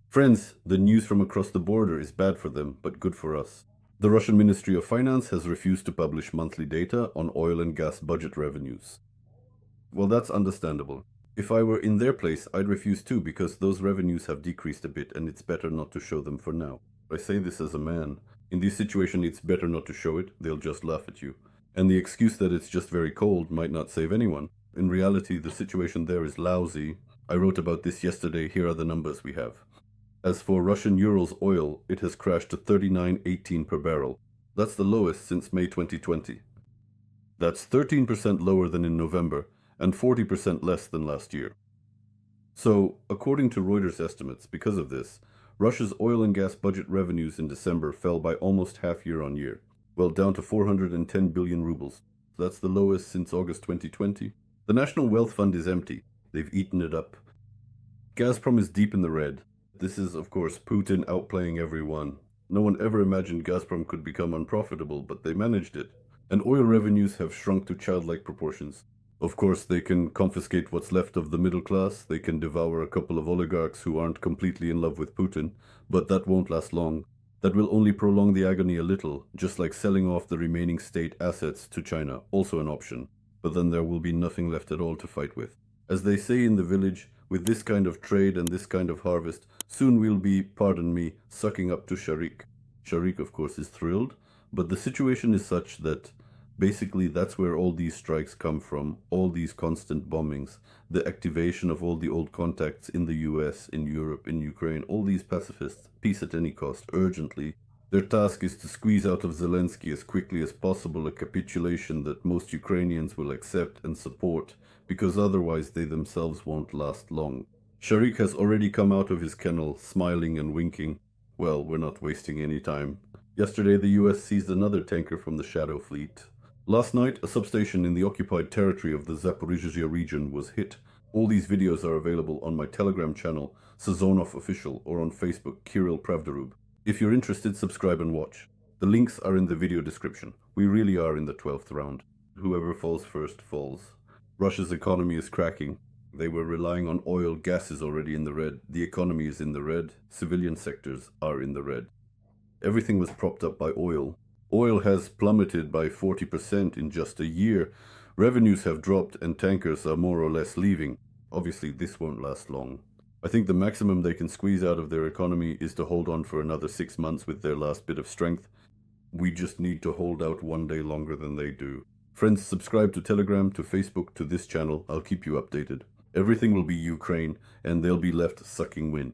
Friends, the news from across the border is bad for them, but good for us. The Russian Ministry of Finance has refused to publish monthly data on oil and gas budget revenues. Well, that's understandable. If I were in their place, I'd refuse too, because those revenues have decreased a bit and it's better not to show them for now. I say this as a man. In this situation, it's better not to show it, they'll just laugh at you. And the excuse that it's just very cold might not save anyone. In reality, the situation there is lousy. I wrote about this yesterday, here are the numbers we have. As for Russian Urals oil, it has crashed to 39.18 per barrel. That's the lowest since May 2020. That's 13% lower than in November, and 40% less than last year. So, according to Reuters estimates, because of this, Russia's oil and gas budget revenues in December fell by almost half year on year, well down to 410 billion rubles. That's the lowest since August 2020. The National Wealth Fund is empty. They've eaten it up. Gazprom is deep in the red. This is, of course, Putin outplaying everyone. No one ever imagined Gazprom could become unprofitable, but they managed it. And oil revenues have shrunk to childlike proportions. Of course, they can confiscate what's left of the middle class, they can devour a couple of oligarchs who aren't completely in love with Putin, but that won't last long. That will only prolong the agony a little, just like selling off the remaining state assets to China, also an option. But then there will be nothing left at all to fight with. As they say in the village, with this kind of trade and this kind of harvest, soon we'll be, pardon me, sucking up to Sharik. Sharik, of course, is thrilled, but the situation is such that basically that's where all these strikes come from, all these constant bombings, the activation of all the old contacts in the US, in Europe, in Ukraine, all these pacifists, peace at any cost, urgently. Their task is to squeeze out of Zelensky as quickly as possible a capitulation that most Ukrainians will accept and support, because otherwise they themselves won't last long. Sharik has already come out of his kennel, smiling and winking. Well, we're not wasting any time. Yesterday the US seized another tanker from the Shadow Fleet. Last night, a substation in the occupied territory of the Zaporizhzhia region was hit. All these videos are available on my Telegram channel, Sazonov Official, or on Facebook, Kirill Pravdarub. If you're interested, subscribe and watch. The links are in the video description. We really are in the 12th round. Whoever falls first falls. Russia's economy is cracking. They were relying on oil, gas is already in the red. The economy is in the red. Civilian sectors are in the red. Everything was propped up by oil. Oil has plummeted by 40% in just a year. Revenues have dropped and tankers are more or less leaving. Obviously, this won't last long. I think the maximum they can squeeze out of their economy is to hold on for another 6 months with their last bit of strength. We just need to hold out one day longer than they do. Friends, subscribe to Telegram, to Facebook, to this channel. I'll keep you updated. Everything will be Ukraine, and they'll be left sucking wind.